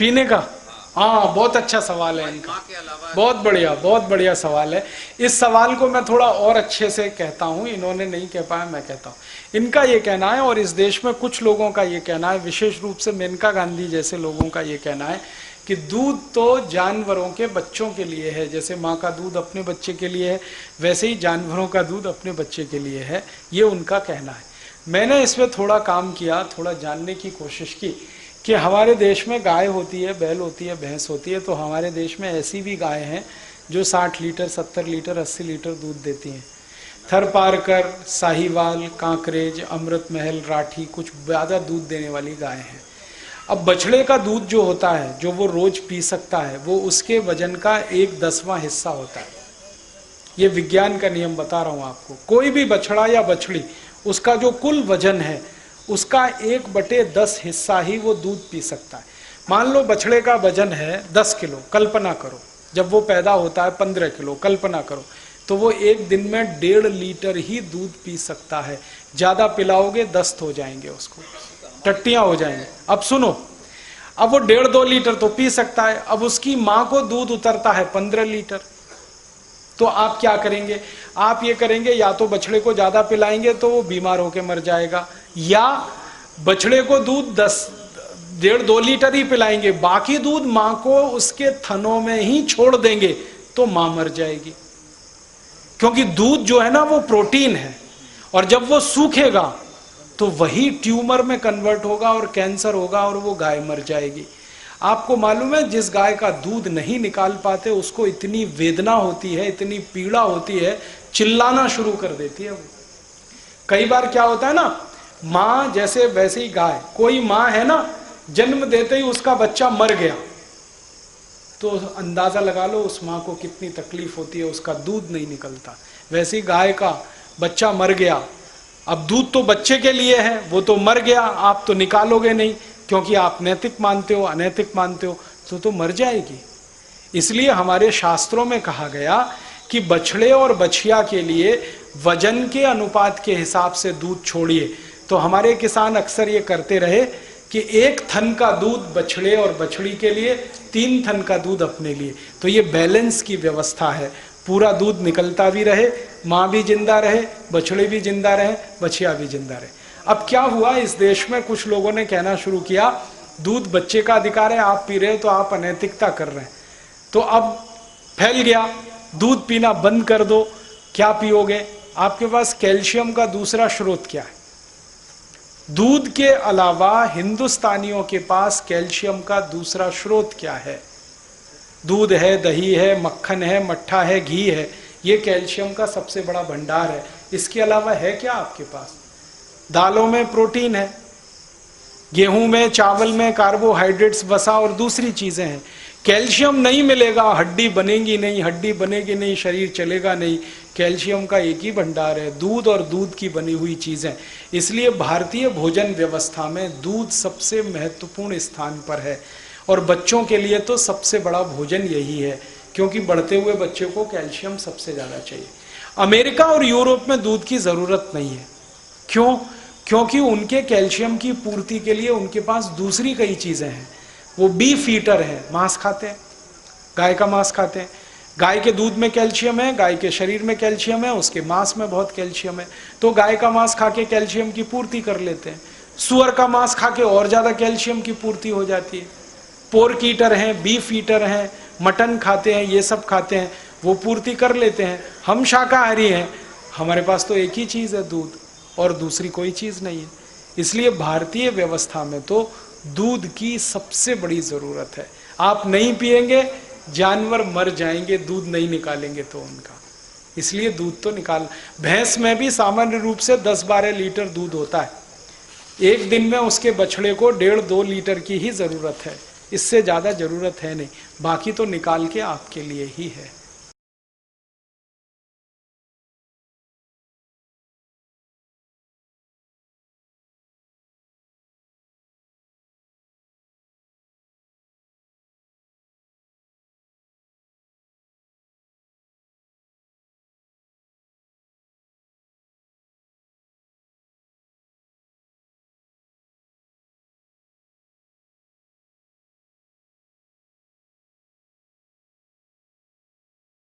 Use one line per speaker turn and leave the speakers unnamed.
पीने का? हाँ, बहुत अच्छा सवाल है इनका, बहुत बढ़िया सवाल है। इस सवाल को मैं थोड़ा और अच्छे से कहता हूँ, इन्होंने नहीं कह पाया, मैं कहता हूँ। इनका ये कहना है, और इस देश में कुछ लोगों का ये कहना है, विशेष रूप से मेनका गांधी जैसे लोगों का ये कहना है कि दूध तो जानवरों के बच्चों के लिए है। जैसे माँ का दूध अपने बच्चे के लिए है, वैसे ही जानवरों का दूध अपने बच्चे के लिए है, ये उनका कहना है। मैंने इसमें थोड़ा काम किया, थोड़ा जानने की कोशिश की कि हमारे देश में गाय होती है, बैल होती है, भैंस होती है, तो हमारे देश में ऐसी भी गाय हैं जो 60 लीटर, 70 लीटर, 80 लीटर दूध देती हैं। थरपारकर, साहिवाल, कांकरेज, अमृत महल, राठी कुछ ज़्यादा दूध देने वाली गाय हैं। अब बछड़े का दूध जो होता है, जो वो रोज पी सकता है, वो उसके वजन का 1/10वां हिस्सा होता है। ये विज्ञान का नियम बता रहा हूँ आपको। कोई भी बछड़ा या बछड़ी, उसका जो कुल वजन है उसका 1/10 हिस्सा ही वो दूध पी सकता है। मान लो बछड़े का वजन है 10 किलो, कल्पना करो, जब वो पैदा होता है 15 किलो, कल्पना करो, तो वो एक दिन में 1.5 लीटर ही दूध पी सकता है। ज़्यादा पिलाओगे दस्त हो जाएंगे, उसको टट्टियाँ हो जाएंगे। अब सुनो, अब वो 1.5-2 लीटर तो पी सकता है, अब उसकी माँ को दूध उतरता है 15 लीटर, तो आप क्या करेंगे? आप ये करेंगे, या तो बछड़े को ज्यादा पिलाएंगे तो वो बीमार होकर मर जाएगा, या बछड़े को दूध 1.5-2 लीटर ही पिलाएंगे, बाकी दूध मां को उसके थनों में ही छोड़ देंगे तो मां मर जाएगी। क्योंकि दूध जो है ना वो प्रोटीन है, और जब वो सूखेगा तो वही ट्यूमर में कन्वर्ट होगा और कैंसर होगा और वो गाय मर जाएगी। आपको मालूम है, जिस गाय का दूध नहीं निकाल पाते उसको इतनी वेदना होती है, इतनी पीड़ा होती है, चिल्लाना शुरू कर देती है वो। कई बार क्या होता है ना, माँ जैसे वैसे ही गाय, कोई माँ है ना, जन्म देते ही उसका बच्चा मर गया, तो अंदाजा लगा लो उस माँ को कितनी तकलीफ होती है, उसका दूध नहीं निकलता। वैसे ही गाय का बच्चा मर गया, अब दूध तो बच्चे के लिए है, वो तो मर गया, आप तो निकालोगे नहीं, क्योंकि आप नैतिक मानते हो, अनैतिक मानते हो, तो मर जाएगी। इसलिए हमारे शास्त्रों में कहा गया कि बछड़े और बछिया के लिए वजन के अनुपात के हिसाब से दूध छोड़िए। तो हमारे किसान अक्सर ये करते रहे कि 1 थन का दूध बछड़े और बछड़ी के लिए, 3 थन का दूध अपने लिए। तो ये बैलेंस की व्यवस्था है, पूरा दूध निकलता भी रहे, माँ भी जिंदा रहे, बछड़े भी जिंदा रहे, बछिया भी जिंदा रहे। अब क्या हुआ, इस देश में कुछ लोगों ने कहना शुरू किया दूध बच्चे का अधिकार है, आप पी रहे हो तो आप अनैतिकता कर रहे हैं। तो अब फैल गया, दूध पीना बंद कर दो। क्या पियोगे? आपके पास कैल्शियम का दूसरा स्रोत क्या है? दूध के अलावा हिंदुस्तानियों के पास कैल्शियम का दूसरा स्रोत क्या है? दूध है, दही है, मक्खन है, मट्ठा है, घी है, ये कैल्शियम का सबसे बड़ा भंडार है। इसके अलावा है क्या आपके पास? दालों में प्रोटीन है, गेहूं में, चावल में कार्बोहाइड्रेट्स, वसा और दूसरी चीजें हैं। कैल्शियम नहीं मिलेगा, हड्डी बनेगी नहीं, हड्डी बनेगी नहीं, शरीर चलेगा नहीं। कैल्शियम का एक ही भंडार है, दूध और दूध की बनी हुई चीजें। इसलिए भारतीय भोजन व्यवस्था में दूध सबसे महत्वपूर्ण स्थान पर है, और बच्चों के लिए तो सबसे बड़ा भोजन यही है, क्योंकि बढ़ते हुए बच्चे को कैल्शियम सबसे ज़्यादा चाहिए। अमेरिका और यूरोप में दूध की ज़रूरत नहीं है। क्यों? क्योंकि उनके कैल्शियम की पूर्ति के लिए उनके पास दूसरी कई चीज़ें हैं। वो बीफ ईटर है, मांस खाते हैं, गाय का मांस खाते हैं। गाय के दूध में कैल्शियम है, गाय के शरीर में कैल्शियम है, उसके मांस में बहुत कैल्शियम है, तो गाय का मांस खा के कैल्शियम की पूर्ति कर लेते हैं। सुअर का मांस खा के और ज़्यादा कैल्शियम की पूर्ति हो जाती है। पोर्क ईटर हैं, बीफ ईटर हैं, मटन खाते हैं, ये सब खाते हैं, वो पूर्ति कर लेते हैं। हम शाकाहारी हैं, हमारे पास तो एक ही चीज़ है दूध, और दूसरी कोई चीज़ नहीं है। इसलिए भारतीय व्यवस्था में तो दूध की सबसे बड़ी ज़रूरत है। आप नहीं पिएंगे, जानवर मर जाएंगे, दूध नहीं निकालेंगे तो उनका। इसलिए दूध तो निकाल। भैंस में भी सामान्य रूप से 10-12 लीटर दूध होता है। एक दिन में उसके बछड़े को 1.5-2 लीटर की ही ज़रूरत है, इससे ज़्यादा ज़रूरत है नहीं। बाकी तो निकाल के आपके लिए ही है।